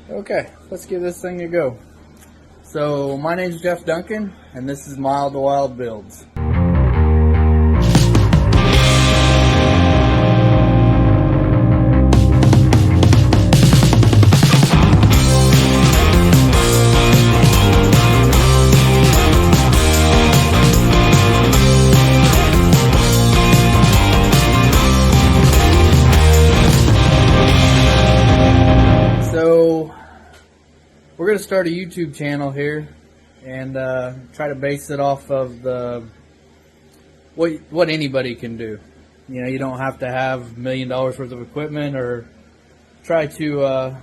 Okay, let's give this thing a go. So my name's Jeff Duncan, and this is Mild to Wild Builds. So we're going to start a YouTube channel here and try to base it off of what anybody can do. You know, you don't have to have $1 million worth of equipment or try to,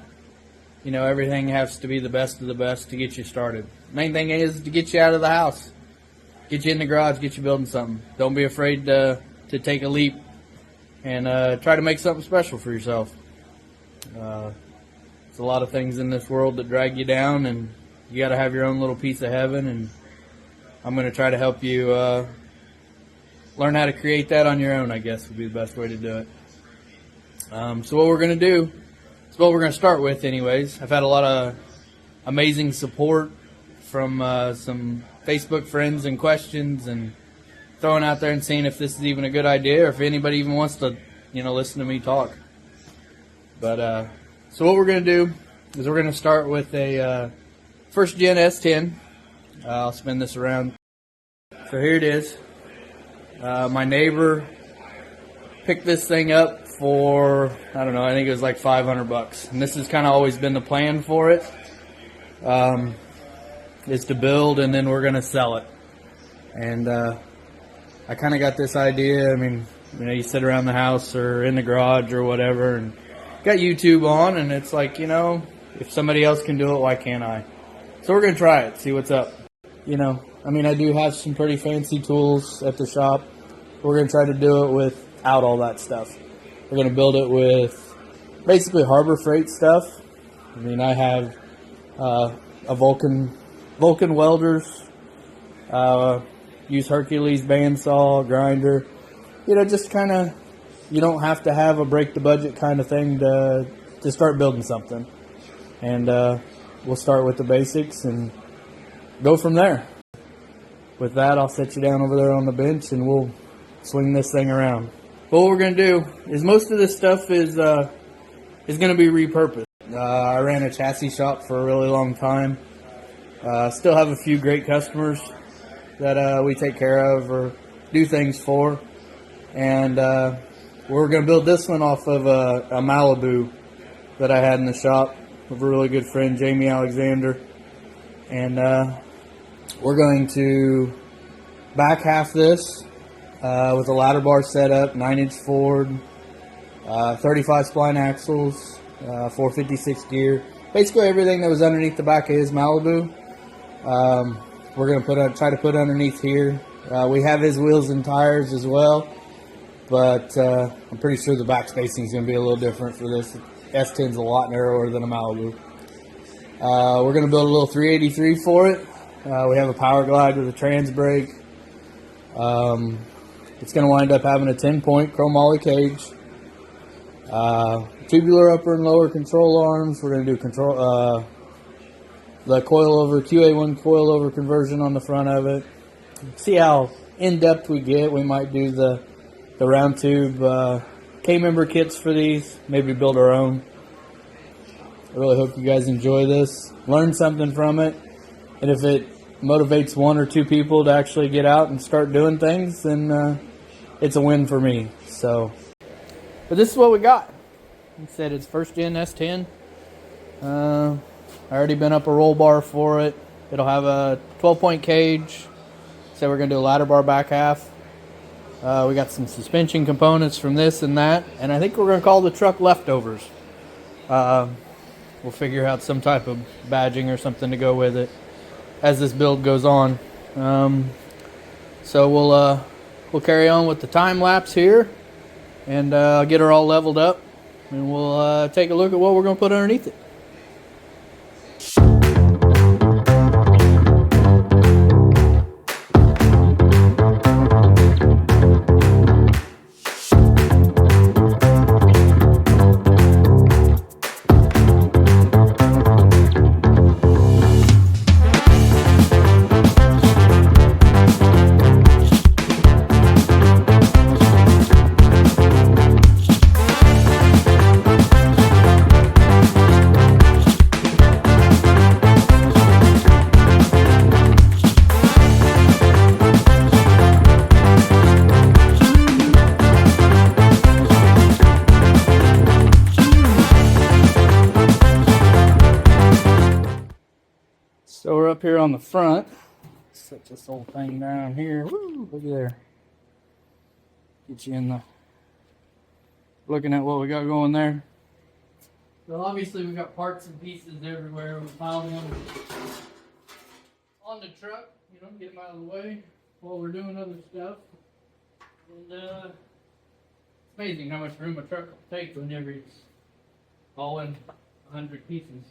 everything has to be the best of the best to get you started. Main thing is to get you out of the house, get you in the garage, get you building something. Don't be afraid to take a leap and try to make something special for yourself. There's a lot of things in this world that drag you down, and you got to have your own little piece of heaven, and I'm going to try to help you learn how to create that on your own, I guess would be the best way to do it. So what we're going to do is what we're going to start with anyways. I've had a lot of amazing support from some Facebook friends and questions, and throwing out there and seeing if this is even a good idea or if anybody even wants to, listen to me talk. But so what we're going to do is we're going to start with a first gen S10. I'll spin this around. So here it is. My neighbor picked this thing up for, I don't know, I think it was like $500. And this has kind of always been the plan for it. Is to build and then we're going to sell it. And I kind of got this idea. I mean, you sit around the house or in the garage or whatever and got YouTube on, and it's like, if somebody else can do it, why can't I? So we're going to try it, see what's up. I do have some pretty fancy tools at the shop. We're going to try to do it without all that stuff. We're going to build it with basically Harbor Freight stuff. I have a Vulcan welders, use Hercules bandsaw, grinder, just kind of, you don't have to have a break the budget kind of thing to start building something. And we'll start with the basics and go from there. With that, I'll set you down over there on the bench and we'll swing this thing around. But what we're going to do is most of this stuff is going to be repurposed. I ran a chassis shop for a really long time. Still have a few great customers that we take care of or do things for. And we're going to build this one off of a Malibu that I had in the shop with a really good friend, Jamie Alexander. And we're going to back half this with a ladder bar setup, 9-inch Ford, 35 spline axles, 456 gear. Basically everything that was underneath the back of his Malibu, we're going to try to put underneath here. We have his wheels and tires as well. But I'm pretty sure the back spacing is going to be a little different for this. S10 is a lot narrower than a Malibu. We're going to build a little 383 for it. We have a power glide with a trans brake. It's going to wind up having a 10-point chromoly cage. Tubular upper and lower control arms. We're going to do the coilover, QA1 coilover conversion on the front of it. See how in-depth we get. We might do the round tube K-member kits for these, maybe build our own. I really hope you guys enjoy this, learn something from it, and if it motivates one or two people to actually get out and start doing things, then it's a win for me. But this is what we got. Like I said, it's first gen S10. I already been up a roll bar for it. It'll have a 12-point cage. So we're going to do a ladder bar back half. We got some suspension components from this and that, and I think we're going to call the truck Leftovers. We'll figure out some type of badging or something to go with it as this build goes on. So we'll carry on with the time lapse here, and get her all leveled up, and we'll take a look at what we're going to put underneath it. So we're up here on the front. Set this old thing down here. Woo, look there. Get you in the looking at what we got going there. So obviously we got parts and pieces everywhere. We piled them on the truck, you know, get them out of the way while we're doing other stuff. And it's amazing how much room a truck will take whenever it's all in 100 pieces.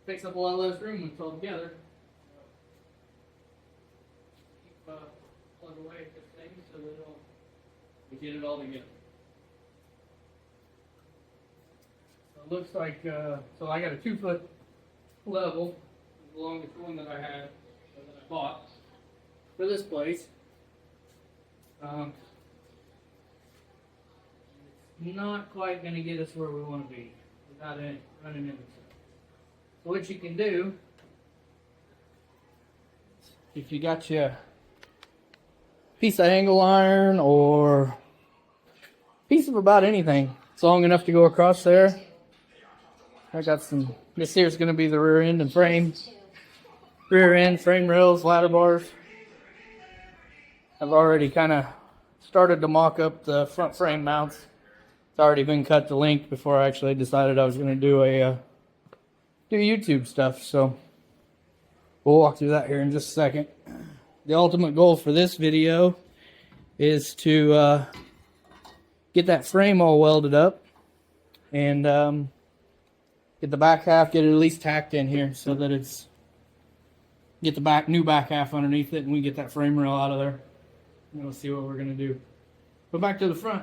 Takes up a lot less room when it's all together. Keep plug away at this thing so that we get it all together. So it looks like, so I got a 2-foot level, the longest one that I had, that I bought for this place. It's not quite going to get us where we want to be without running into stuff. So what you can do, if you got your piece of angle iron or piece of about anything, it's long enough to go across there. I got some, this here is going to be the rear end and frame. Rear end, frame rails, ladder bars. I've already kind of started to mock up the front frame mounts. It's already been cut to length before I actually decided I was going to do YouTube stuff. So we'll walk through that here in just a second. The ultimate goal for this video is to get that frame all welded up and get the back half, get it at least tacked in here so that it's, get the new back half underneath it, and we get that frame rail out of there. And we'll see what we're gonna do. But back to the front.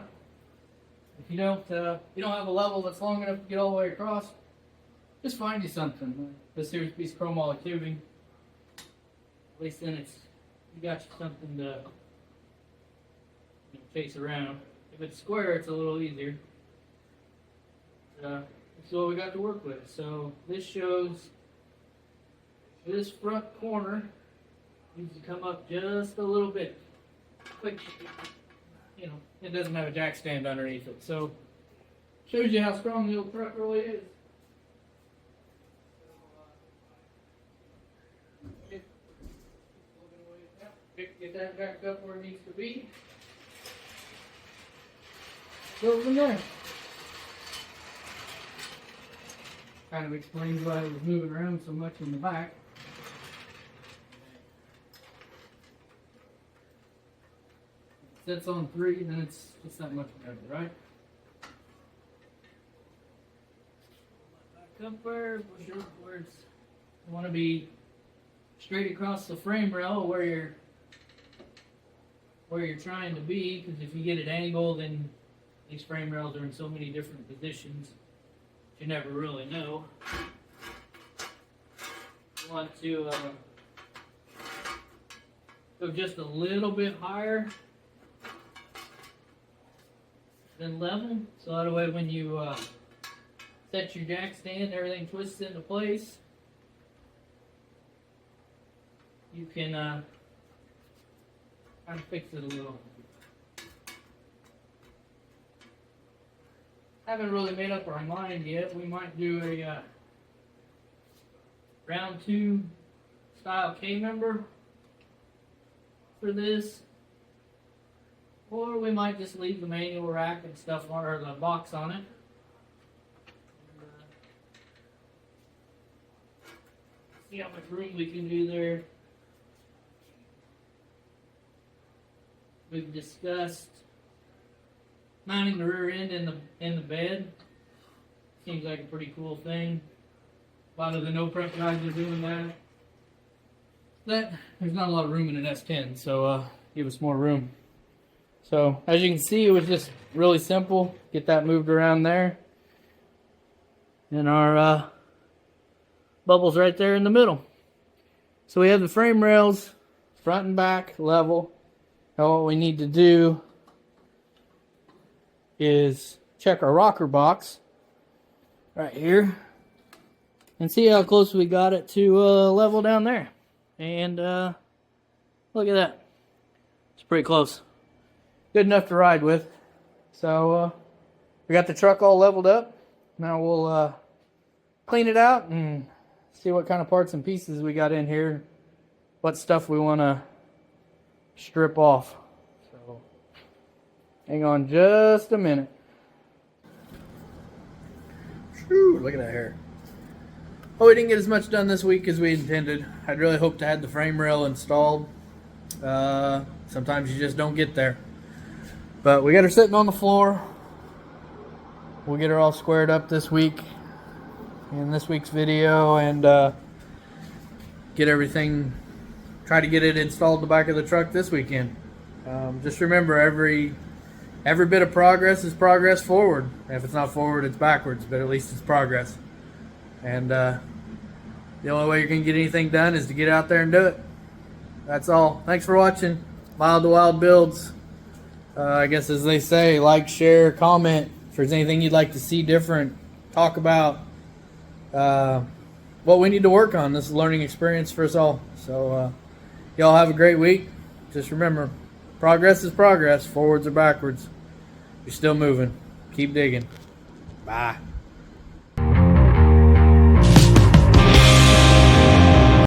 If you don't have a level that's long enough to get all the way across, just find you something. This here's a piece of chromoly tubing. At least then you got you something to chase around. If it's square, it's a little easier. This is what we got to work with. So this shows this front corner needs to come up just a little bit. Quick, you know, it doesn't have a jack stand underneath it. So shows you how strong the old truck really is. Get that back up where it needs to be. Go from there. Kind of explains why I was moving around so much in the back. If it sits on 3, then it's just that much better, right? Back up there, push it where it's, you want to be straight across the frame rail where you're trying to be, because if you get it angled, then these frame rails are in so many different positions you never really know. You want to go just a little bit higher than level, so that way when you set your jack stand, everything twists into place. You can kind of fix it a little. Haven't really made up our mind yet. We might do a round 2 style K-member for this, or we might just leave the manual rack and stuff on, or the box on it. See how much room we can do there. We've discussed mounting the rear end in the bed. Seems like a pretty cool thing. A lot of the no-prep guys are doing that. But there's not a lot of room in an S10, so give us more room. So as you can see, it was just really simple. Get that moved around there. And our bubbles right there in the middle. So we have the frame rails, front and back, level. Now what we need to do is check our rocker box right here and see how close we got it to level down there. And look at that. It's pretty close. Good enough to ride with. So we got the truck all leveled up. Now we'll clean it out and see what kind of parts and pieces we got in here, what stuff we want to strip off. So hang on just a minute. Whew, look at that hair. Oh, we didn't get as much done this week as we intended. I'd really hoped to have the frame rail installed. Sometimes you just don't get there. But we got her sitting on the floor. We'll get her all squared up this week in this week's video, and get everything, try to get it installed in the back of the truck this weekend. Just remember, every bit of progress is progress forward. If it's not forward, it's backwards, but at least it's progress. And the only way you're going to get anything done is to get out there and do it. That's all. Thanks for watching Wild to Wild Builds. I guess, as they say, like, share, comment. If there's anything you'd like to see different, talk about what we need to work on. This is a learning experience for us all. So y'all have a great week. Just remember, progress is progress. Forwards or backwards. You're still moving. Keep digging. Bye.